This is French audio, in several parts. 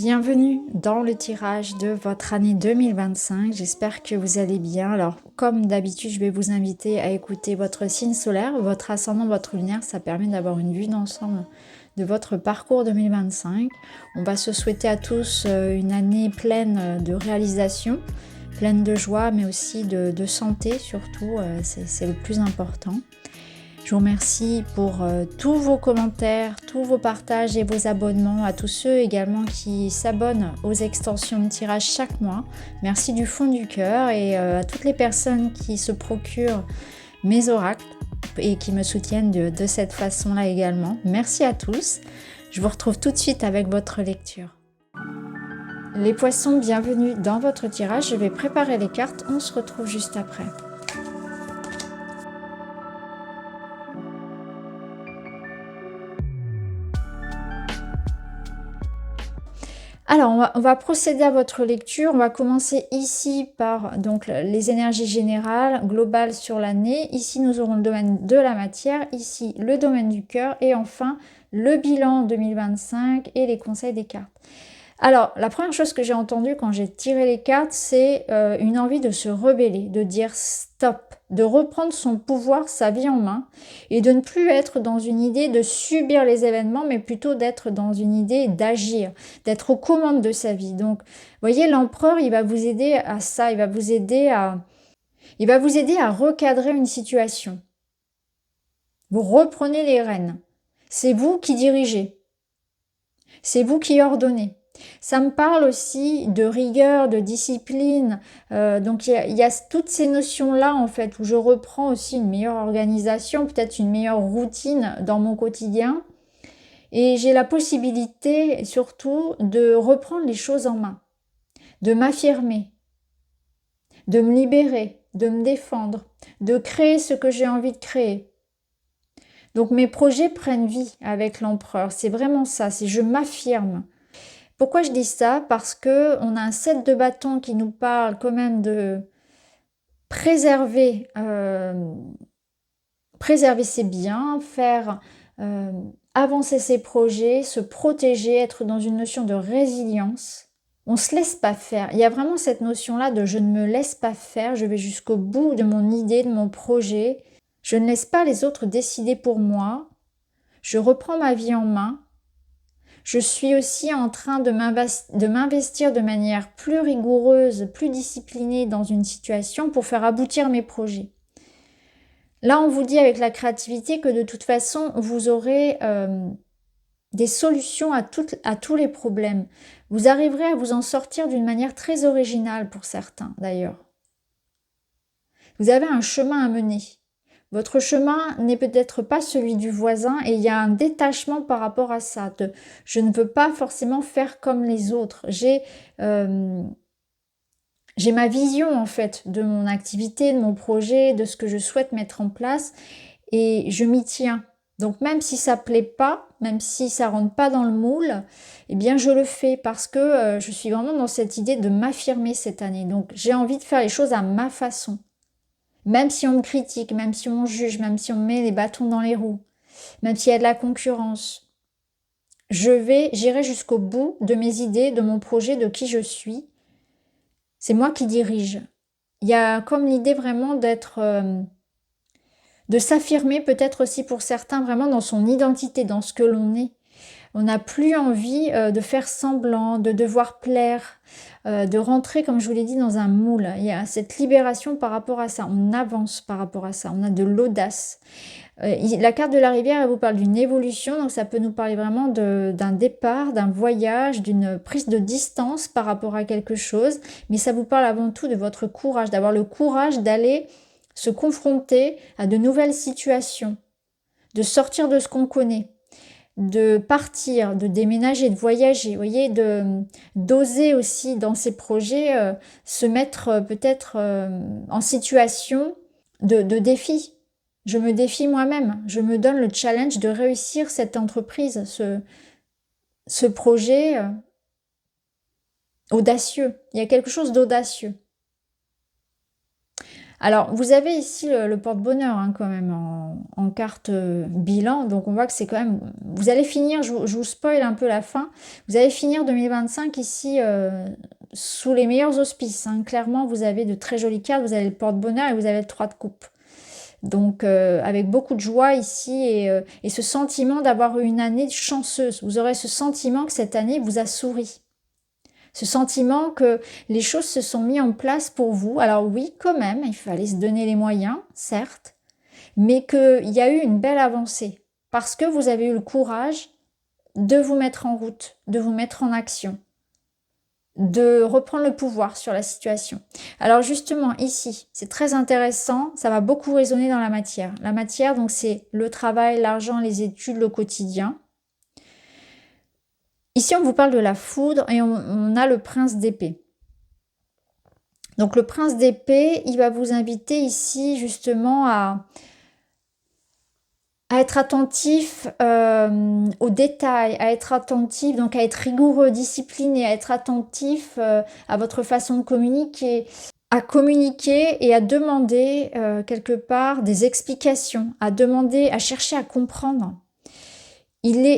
Bienvenue dans le tirage de votre année 2025. J'espère que vous allez bien. Alors, comme d'habitude, je vais vous inviter à écouter votre signe solaire, votre ascendant, votre lunaire. Ça permet d'avoir une vue d'ensemble de votre parcours 2025. On va se souhaiter à tous une année pleine de réalisations, pleine de joie, mais aussi de santé surtout. C'est le plus important. Je vous remercie pour tous vos commentaires, tous vos partages et vos abonnements, à tous ceux également qui s'abonnent aux extensions de tirage chaque mois. Merci du fond du cœur et à toutes les personnes qui se procurent mes oracles et qui me soutiennent de cette façon-là également. Merci à tous. Je vous retrouve tout de suite avec votre lecture. Les poissons, bienvenue dans votre tirage. Je vais préparer les cartes. On se retrouve juste après. Alors, on va procéder à votre lecture. On va commencer ici par donc, les énergies générales, globales sur l'année. Ici, nous aurons le domaine de la matière. Ici, le domaine du cœur. Et enfin, le bilan 2025 et les conseils des cartes. Alors, la première chose que j'ai entendue quand j'ai tiré les cartes, c'est une envie de se rebeller, de dire stop, de reprendre son pouvoir, sa vie en main, et de ne plus être dans une idée de subir les événements, mais plutôt d'être dans une idée d'agir, d'être aux commandes de sa vie. Donc, vous voyez, l'empereur, il va vous aider à ça, il va vous aider à recadrer une situation. Vous reprenez les rênes. C'est vous qui dirigez. C'est vous qui ordonnez. Ça me parle aussi de rigueur, de discipline. Donc il y a toutes ces notions-là en fait où je reprends aussi une meilleure organisation, peut-être une meilleure routine dans mon quotidien. Et j'ai la possibilité surtout de reprendre les choses en main, de m'affirmer, de me libérer, de me défendre, de créer ce que j'ai envie de créer. Donc mes projets prennent vie avec l'empereur. C'est vraiment ça, c'est je m'affirme. Pourquoi je dis ça? Parce que on a un 7 de bâton qui nous parle quand même de préserver, préserver ses biens, faire avancer ses projets, se protéger, être dans une notion de résilience. On ne se laisse pas faire. Il y a vraiment cette notion-là de je ne me laisse pas faire, je vais jusqu'au bout de mon idée, de mon projet. Je ne laisse pas les autres décider pour moi. Je reprends ma vie en main. Je suis aussi en train de m'investir de manière plus rigoureuse, plus disciplinée dans une situation pour faire aboutir mes projets. Là, on vous dit avec la créativité que de toute façon, vous aurez des solutions à tous les problèmes. Vous arriverez à vous en sortir d'une manière très originale pour certains, d'ailleurs. Vous avez un chemin à mener. Votre chemin n'est peut-être pas celui du voisin et il y a un détachement par rapport à ça. Je ne veux pas forcément faire comme les autres. J'ai ma vision en fait de mon activité, de mon projet, de ce que je souhaite mettre en place et je m'y tiens. Donc même si ça plaît pas, même si ça rentre pas dans le moule, eh bien je le fais parce que je suis vraiment dans cette idée de m'affirmer cette année. Donc j'ai envie de faire les choses à ma façon. Même si on me critique, même si on juge, même si on me met les bâtons dans les roues, même s'il y a de la concurrence, j'irai jusqu'au bout de mes idées, de mon projet, de qui je suis. C'est moi qui dirige. Il y a comme l'idée vraiment de s'affirmer peut-être aussi pour certains vraiment dans son identité, dans ce que l'on est. On n'a plus envie de faire semblant, de devoir plaire, de rentrer, comme je vous l'ai dit, dans un moule. Il y a cette libération par rapport à ça. On avance par rapport à ça. On a de l'audace. La carte de la rivière, elle vous parle d'une évolution. Donc ça peut nous parler vraiment d'un départ, d'un voyage, d'une prise de distance par rapport à quelque chose. Mais ça vous parle avant tout de votre courage, d'avoir le courage d'aller se confronter à de nouvelles situations, de sortir de ce qu'on connaît, de partir, de déménager, de voyager, vous voyez, d'oser aussi dans ces projets se mettre peut-être en situation de défi. Je me défie moi-même, je me donne le challenge de réussir cette entreprise, ce projet audacieux. Il y a quelque chose d'audacieux. Alors, vous avez ici le porte-bonheur hein, quand même en carte bilan. Donc, on voit que c'est quand même... Vous allez finir, je vous spoil un peu la fin, vous allez finir 2025 ici sous les meilleurs auspices. Hein. Clairement, vous avez de très jolies cartes. Vous avez le porte-bonheur et vous avez le 3 de coupe. Donc, avec beaucoup de joie ici et ce sentiment d'avoir eu une année chanceuse. Vous aurez ce sentiment que cette année vous a souri. Ce sentiment que les choses se sont mises en place pour vous. Alors oui, quand même, il fallait se donner les moyens, certes, mais qu'il y a eu une belle avancée. Parce que vous avez eu le courage de vous mettre en route, de vous mettre en action, de reprendre le pouvoir sur la situation. Alors justement, ici, c'est très intéressant, ça va beaucoup résonner dans la matière. La matière, donc c'est le travail, l'argent, les études, le quotidien. Ici, on vous parle de la foudre et on a le prince d'épée. Donc, le prince d'épée, il va vous inviter ici justement à être attentif aux détails, à être attentif, donc à être rigoureux, discipliné, à être attentif à votre façon de communiquer, à communiquer et à demander quelque part des explications, à demander, à chercher à comprendre.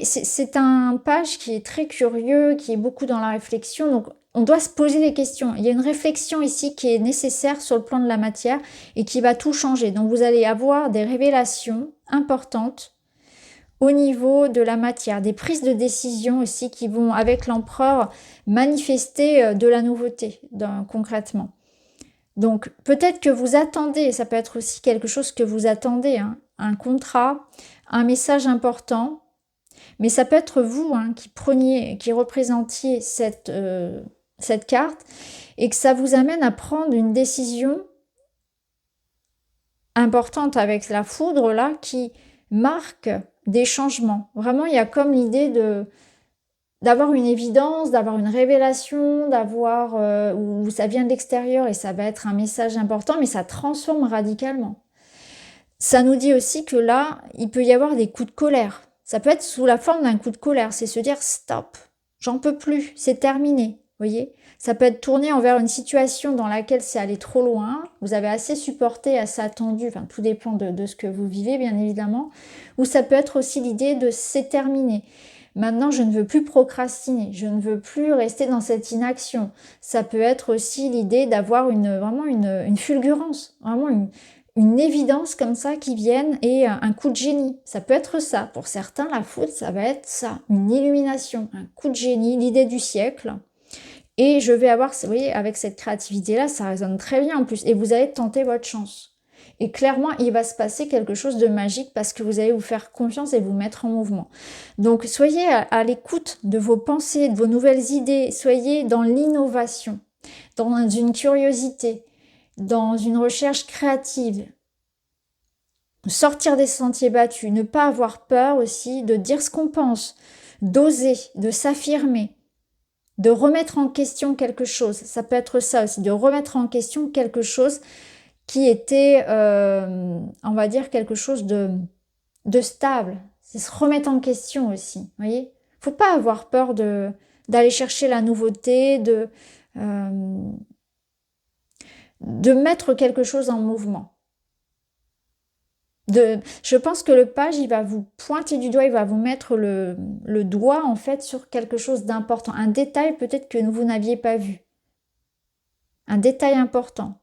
C'est un page qui est très curieux, qui est beaucoup dans la réflexion, donc on doit se poser des questions. Il y a une réflexion ici qui est nécessaire sur le plan de la matière et qui va tout changer. Donc vous allez avoir des révélations importantes au niveau de la matière, des prises de décision aussi qui vont, avec l'empereur, manifester de la nouveauté concrètement. Donc peut-être que vous attendez, ça peut être aussi quelque chose que vous attendez, hein, un contrat, un message important. Mais ça peut être vous hein, qui représentiez cette carte et que ça vous amène à prendre une décision importante avec la foudre là qui marque des changements. Vraiment, il y a comme l'idée d'avoir une évidence, d'avoir une révélation, d'avoir où ça vient de l'extérieur et ça va être un message important, mais ça transforme radicalement. Ça nous dit aussi que là, il peut y avoir des coups de colère. Ça peut être sous la forme d'un coup de colère, c'est se dire stop, j'en peux plus, c'est terminé, voyez. Ça peut être tourné envers une situation dans laquelle c'est allé trop loin, vous avez assez supporté, assez attendu, enfin tout dépend de ce que vous vivez bien évidemment, ou ça peut être aussi l'idée de c'est terminé. Maintenant, je ne veux plus procrastiner, je ne veux plus rester dans cette inaction. Ça peut être aussi l'idée d'avoir vraiment une fulgurance, vraiment une évidence comme ça qui vienne et un coup de génie. Ça peut être ça. Pour certains, la foudre, ça va être ça. Une illumination, un coup de génie, l'idée du siècle. Et je vais avoir, vous voyez, avec cette créativité-là, ça résonne très bien en plus. Et vous allez tenter votre chance. Et clairement, il va se passer quelque chose de magique parce que vous allez vous faire confiance et vous mettre en mouvement. Donc, soyez à l'écoute de vos pensées, de vos nouvelles idées. Soyez dans l'innovation, dans une curiosité, dans une recherche créative, sortir des sentiers battus, ne pas avoir peur aussi de dire ce qu'on pense, d'oser, de s'affirmer, de remettre en question quelque chose. Ça peut être ça aussi, de remettre en question quelque chose qui était, on va dire, quelque chose de stable. C'est se remettre en question aussi, voyez. Faut pas avoir peur d'aller chercher la nouveauté, de mettre quelque chose en mouvement. Je pense que le page, il va vous pointer du doigt, il va vous mettre le doigt en fait sur quelque chose d'important, un détail peut-être que vous n'aviez pas vu, un détail important.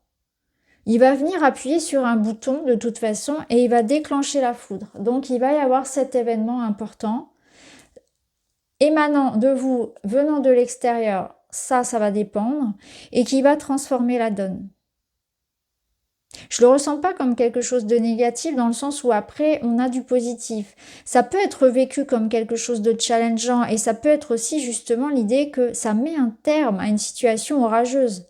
Il va venir appuyer sur un bouton de toute façon et il va déclencher la foudre. Donc il va y avoir cet événement important émanant de vous, venant de l'extérieur, ça va dépendre, et qui va transformer la donne. Je le ressens pas comme quelque chose de négatif dans le sens où après on a du positif. Ça peut être vécu comme quelque chose de challengeant et ça peut être aussi justement l'idée que ça met un terme à une situation orageuse.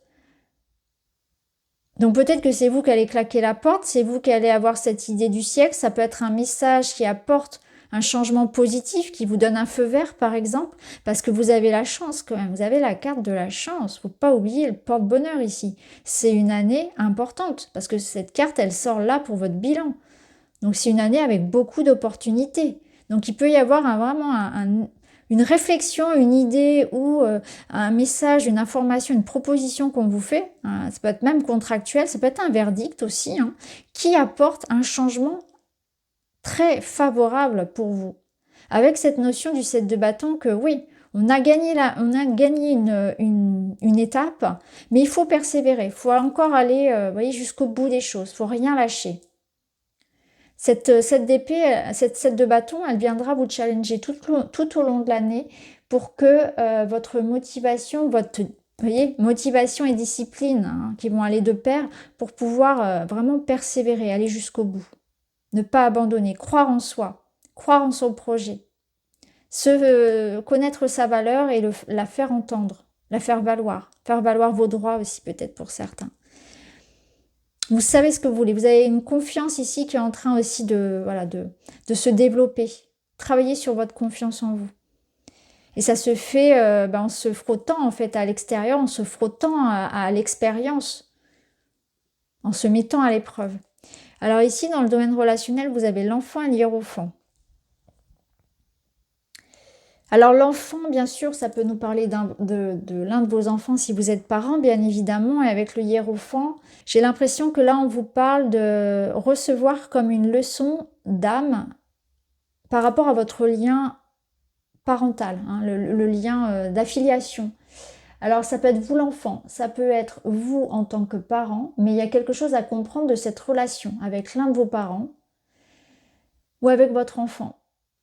Donc peut-être que c'est vous qui allez claquer la porte, c'est vous qui allez avoir cette idée du siècle, ça peut être un message qui apporte un changement positif, qui vous donne un feu vert par exemple, parce que vous avez la chance quand même, vous avez la carte de la chance, faut pas oublier le porte-bonheur ici. C'est une année importante, parce que cette carte elle sort là pour votre bilan. Donc c'est une année avec beaucoup d'opportunités. Donc il peut y avoir vraiment une réflexion, une idée ou un message, une information, une proposition qu'on vous fait, hein, ça peut être même contractuel, ça peut être un verdict aussi, hein, qui apporte un changement très favorable pour vous. Avec cette notion du 7 de bâton que oui, on a gagné une étape, mais il faut persévérer, il faut encore aller vous voyez, jusqu'au bout des choses, il ne faut rien lâcher. Cette d'épée, cette 7 de bâton, elle viendra vous challenger tout au long de l'année pour que votre motivation, motivation et discipline, hein, qui vont aller de pair, pour pouvoir vraiment persévérer, aller jusqu'au bout. Ne pas abandonner, croire en soi, croire en son projet. Connaître sa valeur et la faire entendre, la faire valoir vos droits aussi peut-être pour certains. Vous savez ce que vous voulez, vous avez une confiance ici qui est en train aussi de se développer. Travaillez sur votre confiance en vous. Et ça se fait en se frottant en fait à l'extérieur, en se frottant à l'expérience, en se mettant à l'épreuve. Alors ici, dans le domaine relationnel, vous avez l'enfant et l'hiérophant. Alors l'enfant, bien sûr, ça peut nous parler de l'un de vos enfants si vous êtes parent, bien évidemment. Et avec le hiérophant, j'ai l'impression que là, on vous parle de recevoir comme une leçon d'âme par rapport à votre lien parental, hein, le lien d'affiliation. Alors ça peut être vous l'enfant, ça peut être vous en tant que parent, mais il y a quelque chose à comprendre de cette relation avec l'un de vos parents ou avec votre enfant.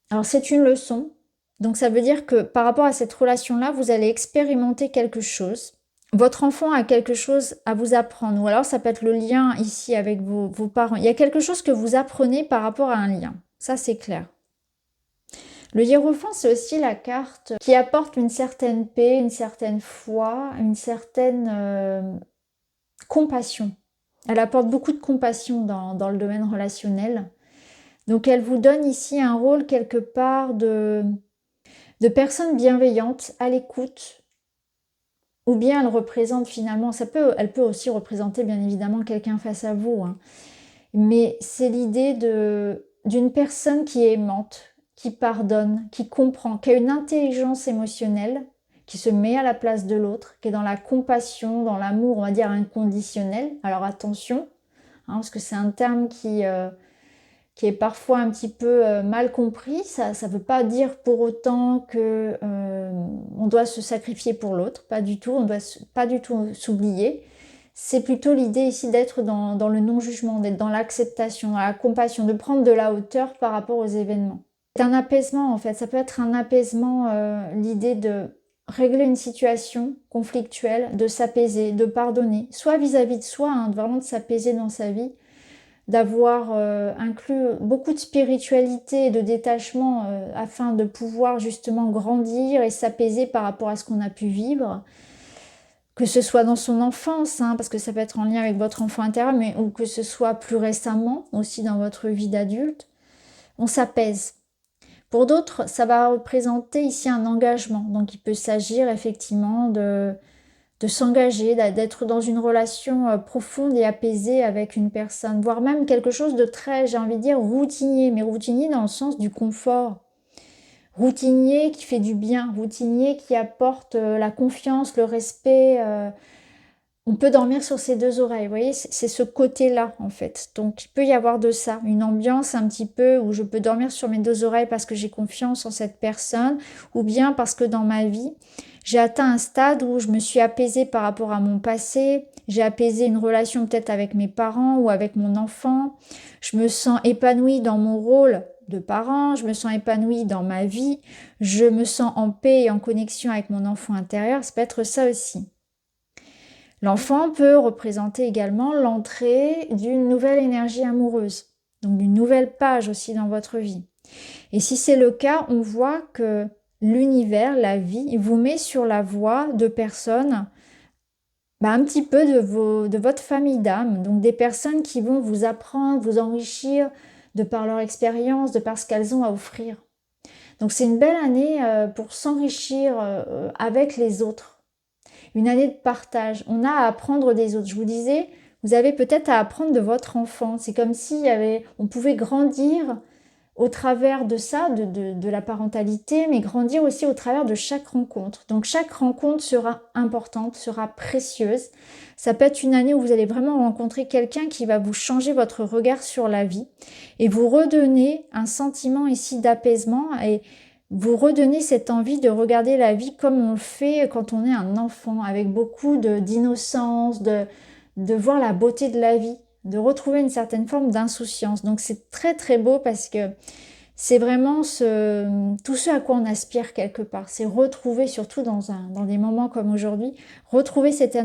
Alors c'est une leçon. Donc ça veut dire que par rapport à cette relation-là, vous allez expérimenter quelque chose. Votre enfant a quelque chose à vous apprendre. Ou alors ça peut être le lien ici avec vos parents. Il y a quelque chose que vous apprenez par rapport à un lien. Ça c'est clair. Le hiérophant, c'est aussi la carte qui apporte une certaine paix, une certaine foi, une certaine compassion. Elle apporte beaucoup de compassion dans le domaine relationnel. Donc elle vous donne ici un rôle quelque part de personnes bienveillantes, à l'écoute, ou bien elle représente finalement, elle peut aussi représenter bien évidemment quelqu'un face à vous, hein. Mais c'est l'idée d'une personne qui est aimante, qui pardonne, qui comprend, qui a une intelligence émotionnelle, qui se met à la place de l'autre, qui est dans la compassion, dans l'amour, on va dire inconditionnel. Alors attention, hein, parce que c'est un terme qui est parfois un petit peu mal compris. Ça ne veut pas dire pour autant que on doit se sacrifier pour l'autre, pas du tout, on ne doit pas du tout s'oublier. C'est plutôt l'idée ici d'être dans le non-jugement, d'être dans l'acceptation, dans la compassion, de prendre de la hauteur par rapport aux événements. C'est un apaisement en fait, ça peut être un apaisement, l'idée de régler une situation conflictuelle, de s'apaiser, de pardonner, soit vis-à-vis de soi, hein, vraiment de s'apaiser dans sa vie, d'avoir inclus beaucoup de spiritualité et de détachement afin de pouvoir justement grandir et s'apaiser par rapport à ce qu'on a pu vivre, que ce soit dans son enfance, hein, parce que ça peut être en lien avec votre enfant intérieur, mais ou que ce soit plus récemment aussi dans votre vie d'adulte, on s'apaise. Pour d'autres, ça va représenter ici un engagement, donc il peut s'agir effectivement de s'engager, d'être dans une relation profonde et apaisée avec une personne, voire même quelque chose de très, j'ai envie de dire, routinier, mais routinier dans le sens du confort. Routinier qui fait du bien, routinier qui apporte la confiance, le respect. On peut dormir sur ses deux oreilles, vous voyez, c'est ce côté-là en fait. Donc il peut y avoir de ça, une ambiance un petit peu où je peux dormir sur mes deux oreilles parce que j'ai confiance en cette personne, ou bien parce que dans ma vie, j'ai atteint un stade où je me suis apaisée par rapport à mon passé, j'ai apaisé une relation peut-être avec mes parents ou avec mon enfant, je me sens épanouie dans mon rôle de parent, je me sens épanouie dans ma vie, je me sens en paix et en connexion avec mon enfant intérieur, ça peut être ça aussi. L'enfant peut représenter également l'entrée d'une nouvelle énergie amoureuse, donc d'une nouvelle page aussi dans votre vie. Et si c'est le cas, on voit que l'univers, la vie, vous met sur la voie de personnes, un petit peu de votre famille d'âme, donc des personnes qui vont vous apprendre, vous enrichir de par leur expérience, de par ce qu'elles ont à offrir. Donc c'est une belle année pour s'enrichir avec les autres. Une année de partage. On a à apprendre des autres. Je vous disais, vous avez peut-être à apprendre de votre enfant. C'est comme si on pouvait grandir au travers de ça, de la parentalité, mais grandir aussi au travers de chaque rencontre. Donc chaque rencontre sera importante, sera précieuse. Ça peut être une année où vous allez vraiment rencontrer quelqu'un qui va vous changer votre regard sur la vie et vous redonner un sentiment ici d'apaisement et vous redonner cette envie de regarder la vie comme on le fait quand on est un enfant, avec beaucoup d'innocence, de voir la beauté de la vie, de retrouver une certaine forme d'insouciance. Donc c'est très très beau parce que c'est vraiment tout ce à quoi on aspire quelque part. C'est retrouver, surtout dans des moments comme aujourd'hui, retrouver cet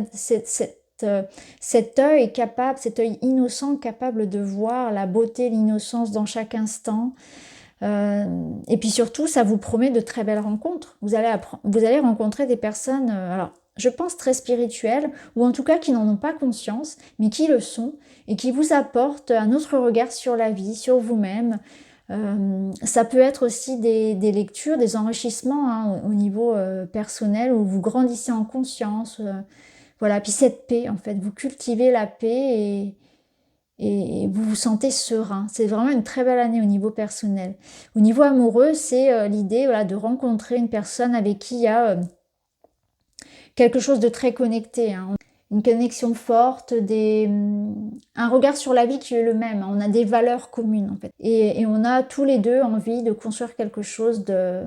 œil capable, cet œil innocent capable de voir la beauté, l'innocence dans chaque instant. Et puis surtout, ça vous promet de très belles rencontres. Vous allez rencontrer des personnes, alors je pense très spirituelles, ou en tout cas qui n'en ont pas conscience, mais qui le sont, et qui vous apportent un autre regard sur la vie, sur vous-même. Ça peut être aussi des lectures, des enrichissements hein, au niveau personnel, où vous grandissez en conscience. Voilà, puis cette paix, en fait, vous cultivez la paix et vous vous sentez serein. C'est vraiment une très belle année au niveau personnel. Au niveau amoureux, c'est l'idée voilà, de rencontrer une personne avec qui il y a quelque chose de très connecté. Hein. Une connexion forte, un regard sur la vie qui est le même. On a des valeurs communes en fait. Et on a tous les deux envie de construire quelque chose de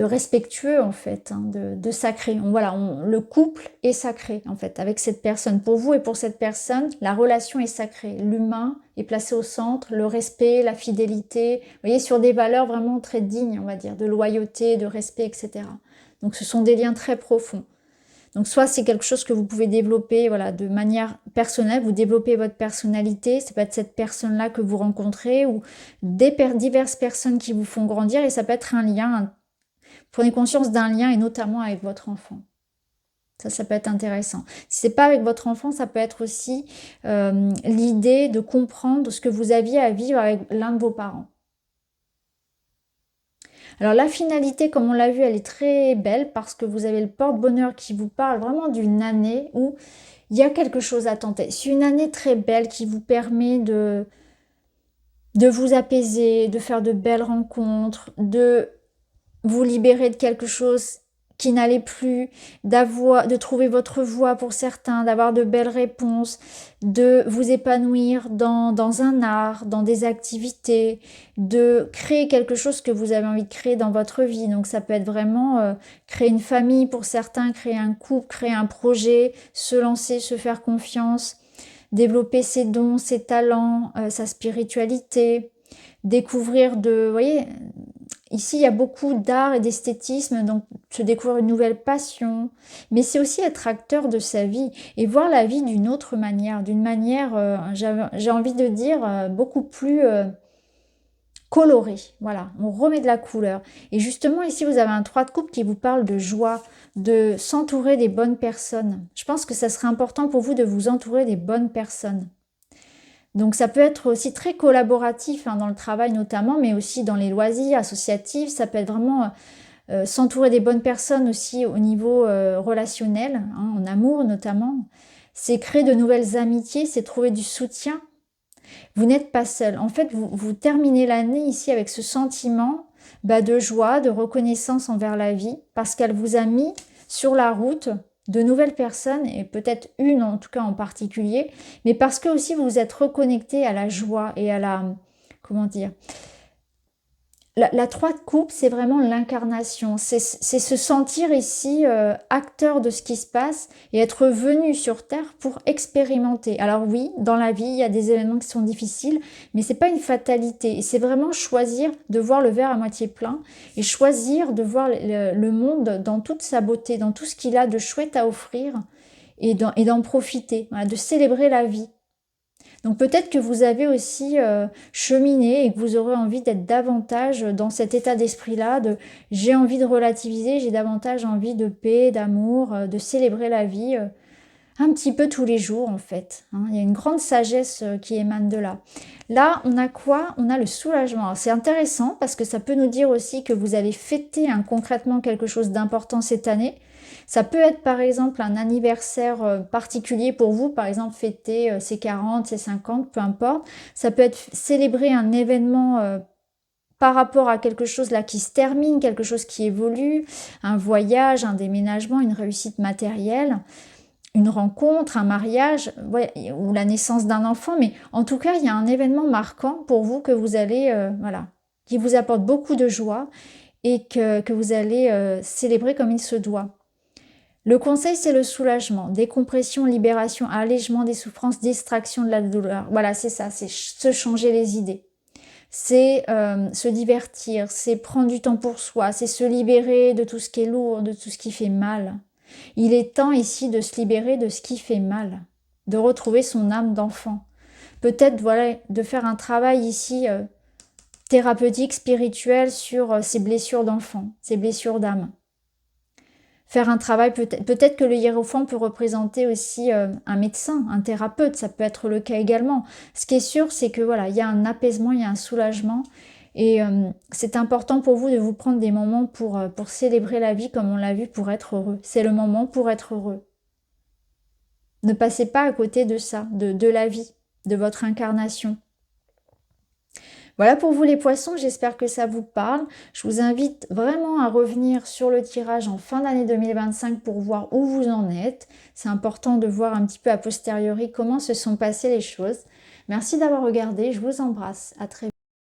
respectueux en fait, hein, de sacré. Le couple est sacré en fait avec cette personne. Pour vous et pour cette personne, la relation est sacrée. L'humain est placé au centre, le respect, la fidélité. Vous voyez, sur des valeurs vraiment très dignes, on va dire, de loyauté, de respect, etc. Donc ce sont des liens très profonds. Donc soit c'est quelque chose que vous pouvez développer voilà, de manière personnelle, vous développez votre personnalité, ça peut être cette personne-là que vous rencontrez ou diverses personnes qui vous font grandir et ça peut être un lien. Prenez conscience d'un lien et notamment avec votre enfant. Ça peut être intéressant. Si c'est pas avec votre enfant, ça peut être aussi l'idée de comprendre ce que vous aviez à vivre avec l'un de vos parents. Alors la finalité, comme on l'a vu, elle est très belle parce que vous avez le porte-bonheur qui vous parle vraiment d'une année où il y a quelque chose à tenter. C'est une année très belle qui vous permet de vous apaiser, de faire de belles rencontres, de vous libérer de quelque chose qui n'allait plus, de trouver votre voie pour certains, d'avoir de belles réponses, de vous épanouir dans un art, dans des activités, de créer quelque chose que vous avez envie de créer dans votre vie. Donc ça peut être vraiment créer une famille pour certains, créer un couple, créer un projet, se lancer, se faire confiance, développer ses dons, ses talents, sa spiritualité, découvrir vous voyez, ici, il y a beaucoup d'art et d'esthétisme, donc se découvrir une nouvelle passion, mais c'est aussi être acteur de sa vie et voir la vie d'une autre manière, j'ai envie de dire, beaucoup plus colorée. Voilà, on remet de la couleur. Et justement, ici, vous avez un 3 de coupe qui vous parle de joie, de s'entourer des bonnes personnes. Je pense que ça serait important pour vous de vous entourer des bonnes personnes. Donc ça peut être aussi très collaboratif hein, dans le travail notamment, mais aussi dans les loisirs associatifs. Ça peut être vraiment s'entourer des bonnes personnes aussi au niveau relationnel, hein, en amour notamment. C'est créer de nouvelles amitiés, c'est trouver du soutien. Vous n'êtes pas seul. En fait, vous terminez l'année ici avec ce sentiment de joie, de reconnaissance envers la vie, parce qu'elle vous a mis sur la route de nouvelles personnes, et peut-être une en tout cas en particulier, mais parce que aussi vous vous êtes reconnecté à la joie et à la, comment dire, la 3 de coupe, c'est vraiment l'incarnation, c'est se sentir ici acteur de ce qui se passe et être venu sur Terre pour expérimenter. Alors oui, dans la vie, il y a des événements qui sont difficiles, mais c'est pas une fatalité. Et c'est vraiment choisir de voir le verre à moitié plein et choisir de voir le monde dans toute sa beauté, dans tout ce qu'il a de chouette à offrir et d'en profiter, voilà, de célébrer la vie. Donc peut-être que vous avez aussi cheminé et que vous aurez envie d'être davantage dans cet état d'esprit-là, j'ai envie de relativiser, j'ai davantage envie de paix, d'amour, de célébrer la vie un petit peu tous les jours en fait. Hein. Il y a une grande sagesse qui émane de là. Là, on a quoi? On a le soulagement. C'est intéressant parce que ça peut nous dire aussi que vous allez fêter concrètement quelque chose d'important cette année. Ça peut être par exemple un anniversaire particulier pour vous, par exemple fêter ses 40, ses 50, peu importe. Ça peut être célébrer un événement par rapport à quelque chose là qui se termine, quelque chose qui évolue, un voyage, un déménagement, une réussite matérielle, une rencontre, un mariage, ouais, ou la naissance d'un enfant, mais en tout cas, il y a un événement marquant pour vous que vous allez, voilà, qui vous apporte beaucoup de joie et que vous allez célébrer comme il se doit. Le conseil, c'est le soulagement, décompression, libération, allègement des souffrances, distraction de la douleur. Voilà, c'est ça, c'est se changer les idées. C'est se divertir, c'est prendre du temps pour soi, c'est se libérer de tout ce qui est lourd, de tout ce qui fait mal. Il est temps ici de se libérer de ce qui fait mal, de retrouver son âme d'enfant. Peut-être voilà, de faire un travail ici thérapeutique, spirituel sur ces blessures d'enfant, ces blessures d'âme. Faire un travail, peut-être que le hiérophant peut représenter aussi un médecin, un thérapeute, ça peut être le cas également. Ce qui est sûr, c'est que voilà, il y a un apaisement, il y a un soulagement, et c'est important pour vous de vous prendre des moments pour célébrer la vie, comme on l'a vu, pour être heureux. C'est le moment pour être heureux. Ne passez pas à côté de ça, de la vie, de votre incarnation. Voilà pour vous les poissons, j'espère que ça vous parle. Je vous invite vraiment à revenir sur le tirage en fin d'année 2025 pour voir où vous en êtes. C'est important de voir un petit peu a posteriori comment se sont passées les choses. Merci d'avoir regardé, je vous embrasse, à très vite.